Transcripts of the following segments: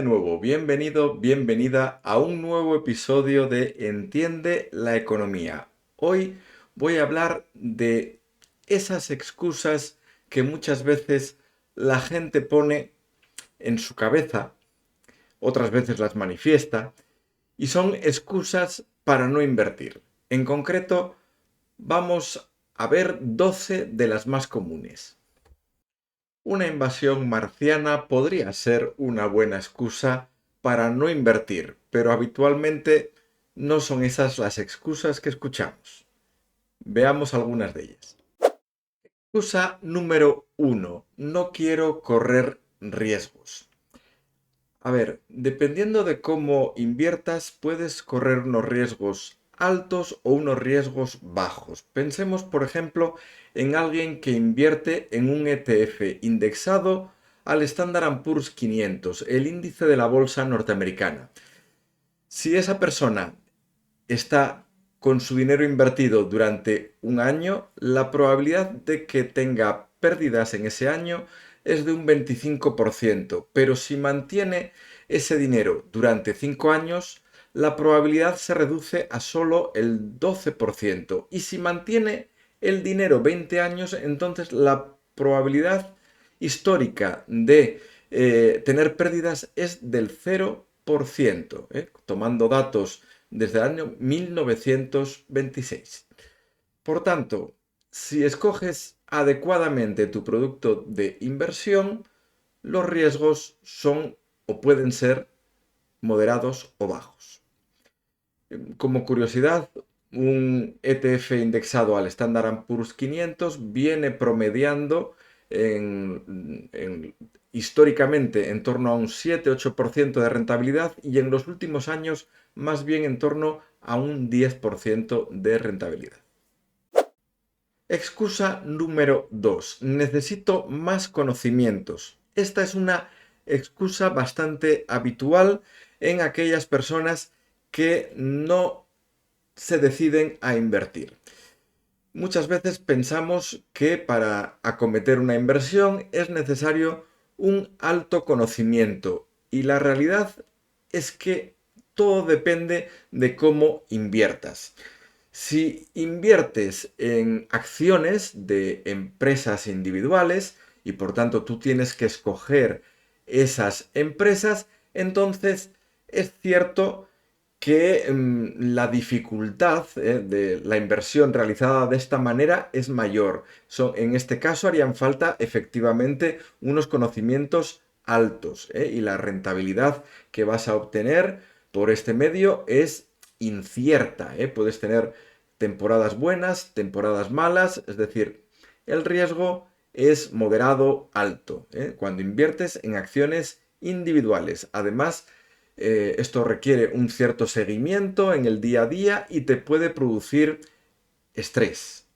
de nuevo, bienvenido, bienvenida a un nuevo episodio de Entiende la economía. Hoy voy a hablar de esas excusas que muchas veces la gente pone en su cabeza, otras veces las manifiesta, y son excusas para no invertir. En concreto, vamos a ver 12 de las más comunes. Una invasión marciana podría ser una buena excusa para no invertir, pero habitualmente no son esas las excusas que escuchamos. Veamos algunas de ellas. Excusa número 1. No quiero correr riesgos. A ver, dependiendo de cómo inviertas, puedes correr unos riesgos altos o unos riesgos bajos. Pensemos, por ejemplo, en alguien que invierte en un ETF indexado al Standard & Poor's 500, el índice de la bolsa norteamericana. Si esa persona está con su dinero invertido durante un año, la probabilidad de que tenga pérdidas en ese año es de un 25%, pero si mantiene ese dinero durante 5 años, la probabilidad se reduce a solo el 12%. Y si mantiene el dinero 20 años, entonces la probabilidad histórica de tener pérdidas es del 0%, tomando datos desde el año 1926. Por tanto, si escoges adecuadamente tu producto de inversión, los riesgos son o pueden ser moderados o bajos. Como curiosidad, un ETF indexado al Standard & Poor's 500 viene promediando históricamente en torno a un 7-8% de rentabilidad y en los últimos años más bien en torno a un 10% de rentabilidad. Excusa número 2. Necesito más conocimientos. Esta es una excusa bastante habitual en aquellas personas que no se deciden a invertir. Muchas veces pensamos que para acometer una inversión es necesario un alto conocimiento y la realidad es que todo depende de cómo inviertas. Si inviertes en acciones de empresas individuales y por tanto tú tienes que escoger esas empresas, entonces es cierto que la dificultad de la inversión realizada de esta manera es mayor. En este caso harían falta efectivamente unos conocimientos altos, y la rentabilidad que vas a obtener por este medio es incierta. Puedes tener temporadas buenas, temporadas malas, es decir, el riesgo es moderado alto, cuando inviertes en acciones individuales. Además, esto requiere un cierto seguimiento en el día a día y te puede producir estrés.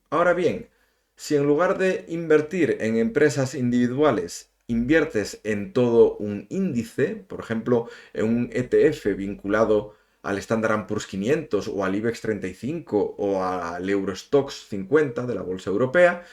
Ahora bien, si en lugar de invertir en empresas individuales, inviertes en todo un índice, por ejemplo, en un ETF vinculado al Standard & Poor's 500 o al IBEX 35 o al Eurostoxx 50 de la bolsa europea,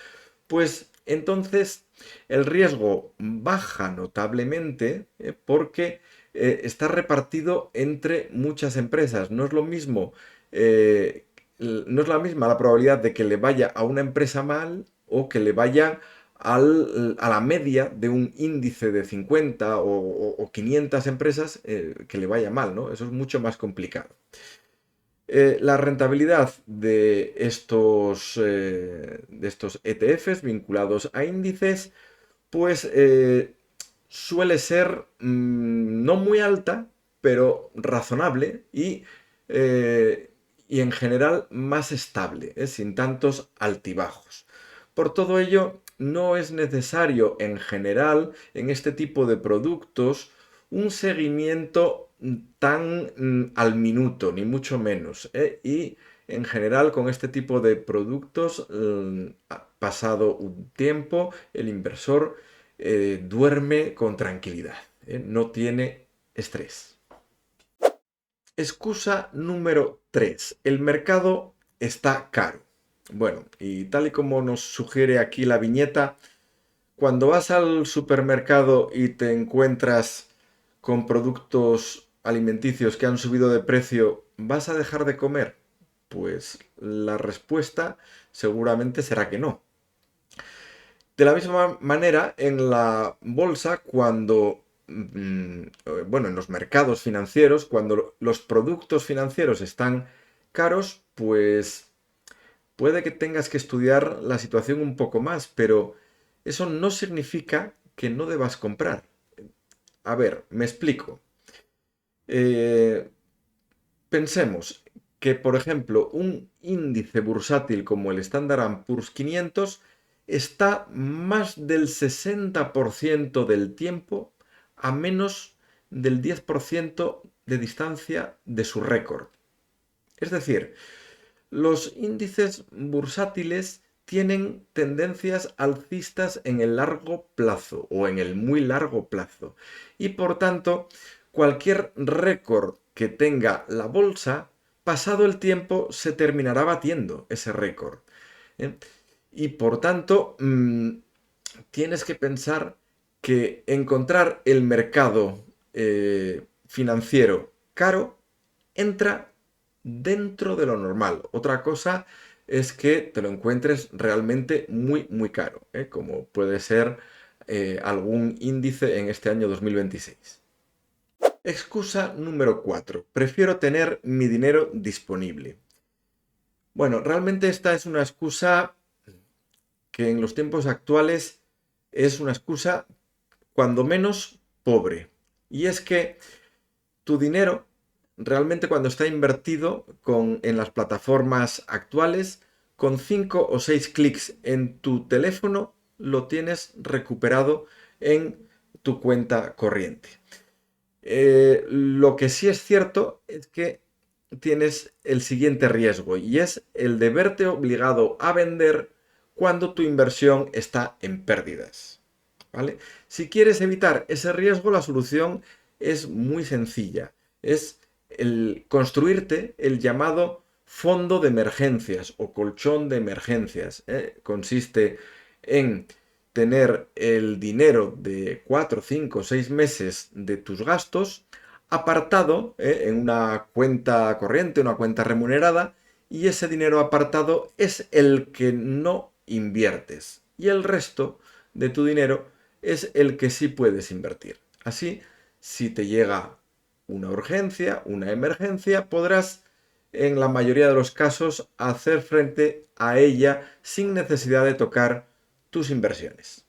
pues entonces el riesgo baja notablemente, porque está repartido entre muchas empresas. No es lo mismo, no es la misma la probabilidad de que le vaya a una empresa mal o que le vaya a la media de un índice de 50 o 500 empresas, que le vaya mal, ¿no? Eso es mucho más complicado. La rentabilidad de estos ETFs vinculados a índices, pues suele ser no muy alta, pero razonable y en general más estable, sin tantos altibajos. Por todo ello, no es necesario en general en este tipo de productos un seguimiento tan al minuto, ni mucho menos. Y en general con este tipo de productos, pasado un tiempo, el inversor duerme con tranquilidad, no tiene estrés. Excusa número 3. El mercado está caro. Bueno, y tal y como nos sugiere aquí la viñeta, cuando vas al supermercado y te encuentras con productos alimenticios que han subido de precio, ¿vas a dejar de comer? Pues la respuesta seguramente será que no. De la misma manera, en la bolsa, bueno, en los mercados financieros, cuando los productos financieros están caros, pues puede que tengas que estudiar la situación un poco más, pero eso no significa que no debas comprar. A ver, me explico. Eh, Pensemos que, por ejemplo, un índice bursátil como el Standard Poor's 500 está más del 60% del tiempo a menos del 10% de distancia de su récord. Es decir, los índices bursátiles tienen tendencias alcistas en el largo plazo o en el muy largo plazo. Y por tanto, cualquier récord que tenga la bolsa, pasado el tiempo se terminará batiendo ese récord. ¿eh? Y por tanto, tienes que pensar que encontrar el mercado financiero caro entra dentro de lo normal. Otra cosa es que te lo encuentres realmente muy, muy caro, como puede ser algún índice en este año 2026. Excusa número 4. Prefiero tener mi dinero disponible. Bueno, realmente esta es una excusa que en los tiempos actuales es una excusa cuando menos pobre. Y es que tu dinero realmente cuando está invertido en las plataformas actuales, con 5 o 6 clics en tu teléfono, lo tienes recuperado en tu cuenta corriente. Lo que sí es cierto es que tienes el siguiente riesgo y es el de verte obligado a vender cuando tu inversión está en pérdidas. ¿Vale? Si quieres evitar ese riesgo, la solución es muy sencilla. Es el construirte el llamado fondo de emergencias o colchón de emergencias. Consiste en tener el dinero de 4, 5, 6 meses de tus gastos apartado en una cuenta corriente, una cuenta remunerada, y ese dinero apartado es el que no inviertes. Y el resto de tu dinero es el que sí puedes invertir. Así, si te llega una urgencia, una emergencia, podrás en la mayoría de los casos hacer frente a ella sin necesidad de tocar tus inversiones.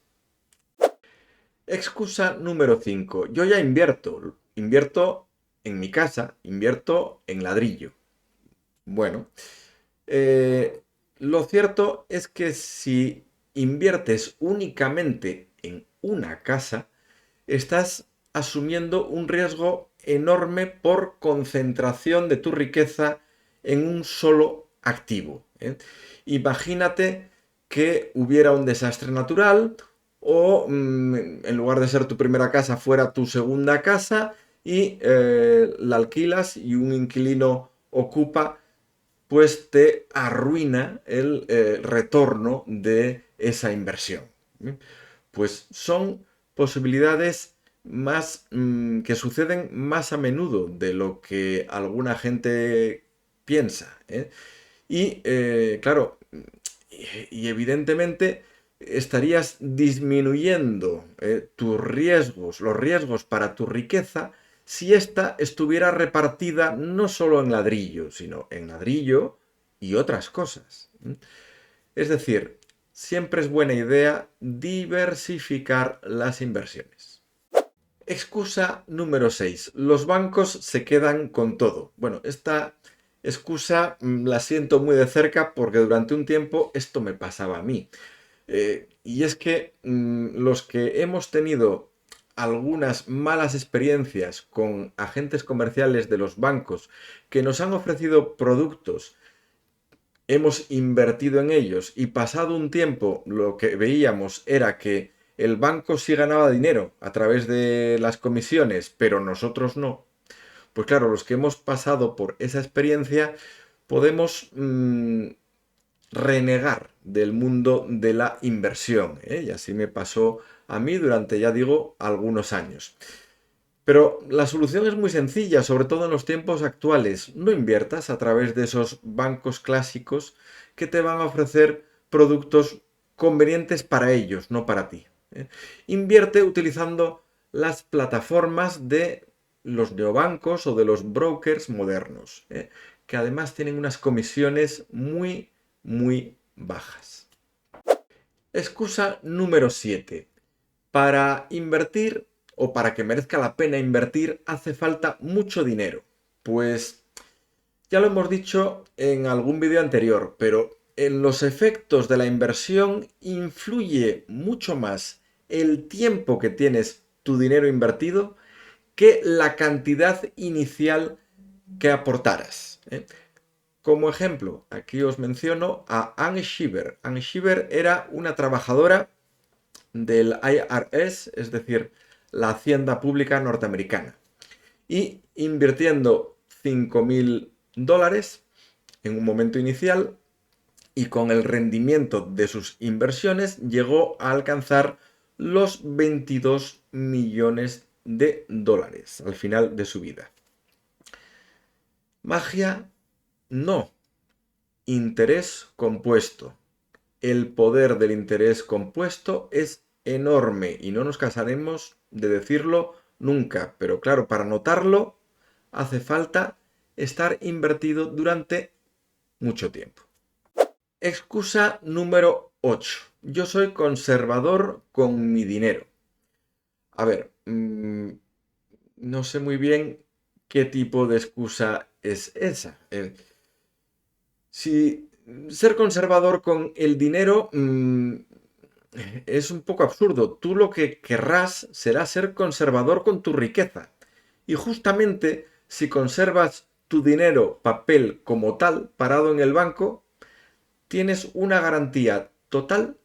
Excusa número 5. Yo ya invierto. Invierto en mi casa, invierto en ladrillo. Bueno, lo cierto es que si inviertes únicamente en una casa, estás asumiendo un riesgo enorme por concentración de tu riqueza en un solo activo. Imagínate que hubiera un desastre natural o en lugar de ser tu primera casa fuera tu segunda casa y la alquilas y un inquilino ocupa, pues te arruina el retorno de esa inversión. Pues son posibilidades más que suceden más a menudo de lo que alguna gente piensa. Y claro, y evidentemente estarías disminuyendo tus riesgos, los riesgos para tu riqueza, si ésta estuviera repartida no solo en ladrillo, sino en ladrillo y otras cosas. Es decir, siempre es buena idea diversificar las inversiones. Excusa número 6. Los bancos se quedan con todo. Bueno, esta excusa la siento muy de cerca porque durante un tiempo esto me pasaba a mí. Y es que los que hemos tenido algunas malas experiencias con agentes comerciales de los bancos que nos han ofrecido productos, hemos invertido en ellos y pasado un tiempo lo que veíamos era que el banco sí ganaba dinero a través de las comisiones, pero nosotros no. Pues claro, los que hemos pasado por esa experiencia podemos renegar del mundo de la inversión. Y así me pasó a mí durante, ya digo, algunos años. Pero la solución es muy sencilla, sobre todo en los tiempos actuales. No inviertas a través de esos bancos clásicos que te van a ofrecer productos convenientes para ellos, no para ti. ¿Eh? Invierte utilizando las plataformas de los neobancos o de los brokers modernos, que además tienen unas comisiones muy, muy bajas. Excusa número 7. Para invertir o para que merezca la pena invertir hace falta mucho dinero. Pues ya lo hemos dicho en algún vídeo anterior, pero en los efectos de la inversión influye mucho más el tiempo que tienes tu dinero invertido que la cantidad inicial que aportaras. Como ejemplo, aquí os menciono a Anne Shiver. Anne Shiver era una trabajadora del IRS, es decir, la Hacienda Pública norteamericana. Y invirtiendo $5.000 en un momento inicial y con el rendimiento de sus inversiones llegó a alcanzar los 22 millones de dólares al final de su vida. Magia, no. Interés compuesto. El poder del interés compuesto es enorme y no nos cansaremos de decirlo nunca. Pero claro, para notarlo hace falta estar invertido durante mucho tiempo. Excusa número 8. Yo soy conservador con mi dinero. A ver, no sé muy bien qué tipo de excusa es esa. Si ser conservador con el dinero es un poco absurdo. Tú lo que querrás será ser conservador con tu riqueza. Y justamente si conservas tu dinero papel como tal, parado en el banco, tienes una garantía total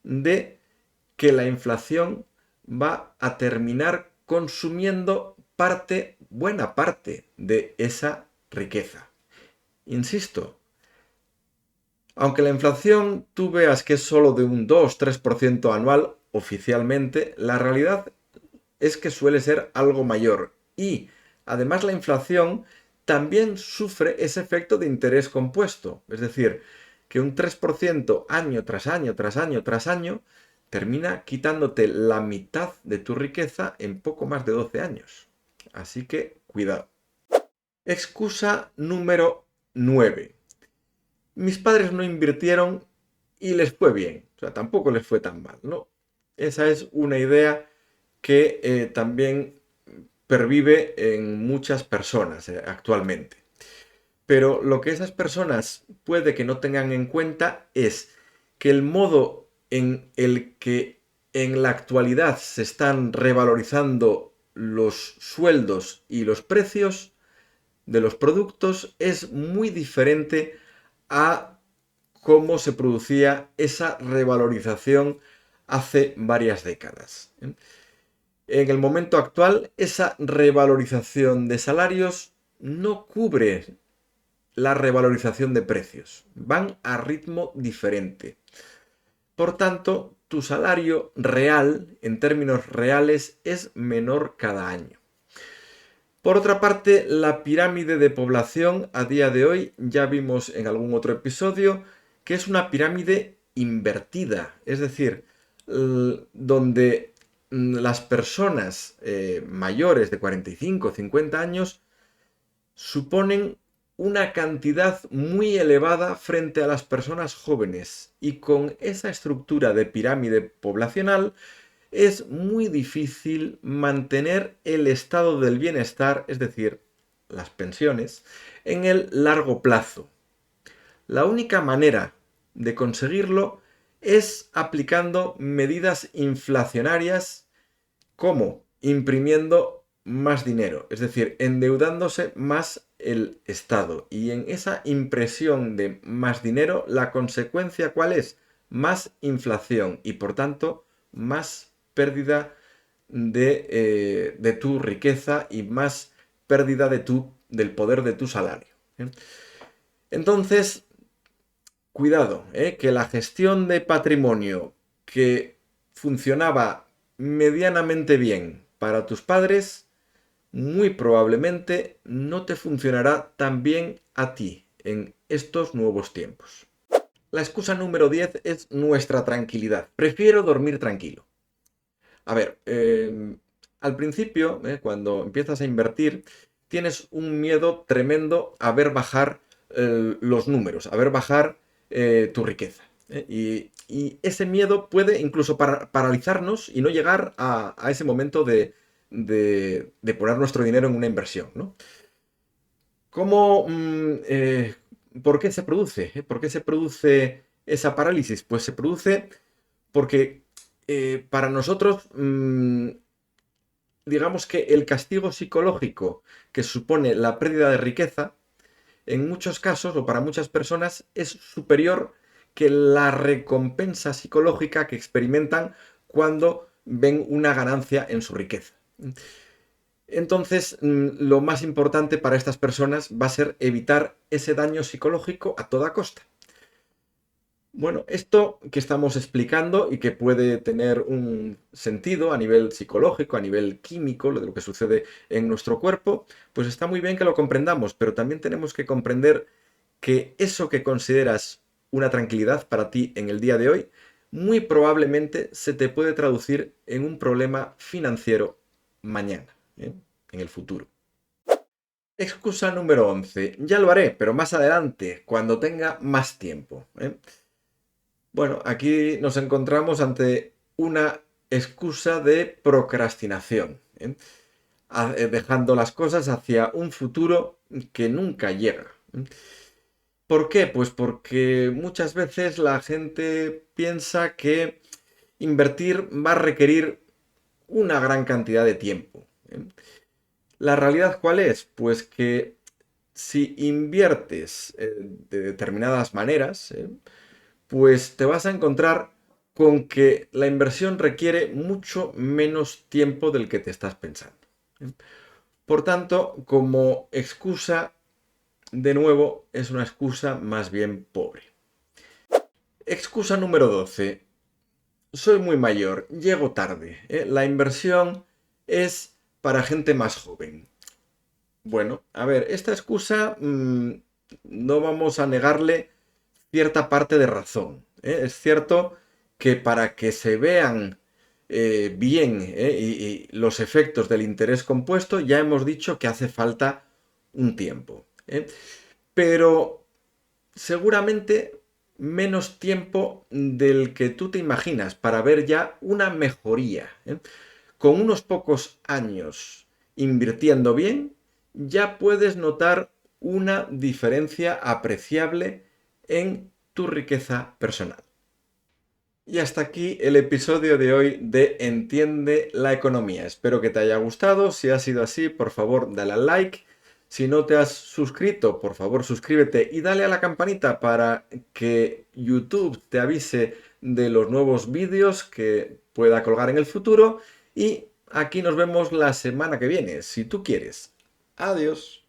de que la inflación va a terminar consumiendo buena parte de esa riqueza. Insisto, aunque la inflación tú veas que es solo de un 2-3% anual oficialmente, la realidad es que suele ser algo mayor. Y además la inflación también sufre ese efecto de interés compuesto. Es decir, que un 3% año tras año, tras año, tras año, termina quitándote la mitad de tu riqueza en poco más de 12 años. Así que cuidado. Excusa número 9. Mis padres no invirtieron y les fue bien. O sea, tampoco les fue tan mal, ¿no? Esa es una idea que también pervive en muchas personas actualmente. Pero lo que esas personas puede que no tengan en cuenta es que el modo en el que en la actualidad se están revalorizando los sueldos y los precios de los productos es muy diferente a cómo se producía esa revalorización hace varias décadas. En el momento actual, esa revalorización de salarios no cubre la revalorización de precios. Van a ritmo diferente. Por tanto, tu salario real, en términos reales, es menor cada año. Por otra parte, la pirámide de población a día de hoy, ya vimos en algún otro episodio, que es una pirámide invertida, es decir, donde las personas mayores de 45 o 50 años suponen una cantidad muy elevada frente a las personas jóvenes y con esa estructura de pirámide poblacional es muy difícil mantener el estado del bienestar, es decir, las pensiones, en el largo plazo. La única manera de conseguirlo es aplicando medidas inflacionarias como imprimiendo más dinero, es decir, endeudándose más el Estado. Y en esa impresión de más dinero, la consecuencia ¿cuál es? Más inflación y por tanto más pérdida de tu riqueza y más pérdida del poder de tu salario. Entonces, cuidado, que la gestión de patrimonio que funcionaba medianamente bien para tus padres muy probablemente no te funcionará tan bien a ti en estos nuevos tiempos. La excusa número 10 es nuestra tranquilidad. Prefiero dormir tranquilo. A ver, al principio, cuando empiezas a invertir, tienes un miedo tremendo a ver bajar los números, a ver bajar tu riqueza. Y ese miedo puede incluso paralizarnos y no llegar a ese momento de poner nuestro dinero en una inversión, ¿no? ¿Cómo, por qué se produce? ¿Por qué se produce esa parálisis? Pues se produce porque para nosotros, digamos que el castigo psicológico que supone la pérdida de riqueza, en muchos casos o para muchas personas es superior que la recompensa psicológica que experimentan cuando ven una ganancia en su riqueza. Entonces, lo más importante para estas personas va a ser evitar ese daño psicológico a toda costa. Bueno, esto que estamos explicando y que puede tener un sentido a nivel psicológico, a nivel químico, lo de lo que sucede en nuestro cuerpo, pues está muy bien que lo comprendamos, pero también tenemos que comprender que eso que consideras una tranquilidad para ti en el día de hoy, muy probablemente se te puede traducir en un problema financiero mañana, en el futuro. Excusa número 11. Ya lo haré, pero más adelante, cuando tenga más tiempo. Bueno, aquí nos encontramos ante una excusa de procrastinación, dejando las cosas hacia un futuro que nunca llega. ¿Por qué? Pues porque muchas veces la gente piensa que invertir va a requerir una gran cantidad de tiempo. ¿La realidad cuál es? Pues que si inviertes de determinadas maneras, pues te vas a encontrar con que la inversión requiere mucho menos tiempo del que te estás pensando. Por tanto, como excusa, de nuevo, es una excusa más bien pobre. Excusa número 12. Soy muy mayor, llego tarde. La inversión es para gente más joven. Bueno, a ver, esta excusa no vamos a negarle cierta parte de razón. Es cierto que para que se vean bien y los efectos del interés compuesto, ya hemos dicho que hace falta un tiempo. Pero seguramente menos tiempo del que tú te imaginas para ver ya una mejoría. Con unos pocos años invirtiendo bien, ya puedes notar una diferencia apreciable en tu riqueza personal. Y hasta aquí el episodio de hoy de Entiende la economía. Espero que te haya gustado. Si ha sido así, por favor, dale al like. Si no te has suscrito, por favor, suscríbete y dale a la campanita para que YouTube te avise de los nuevos vídeos que pueda colgar en el futuro. Y aquí nos vemos la semana que viene, si tú quieres. Adiós.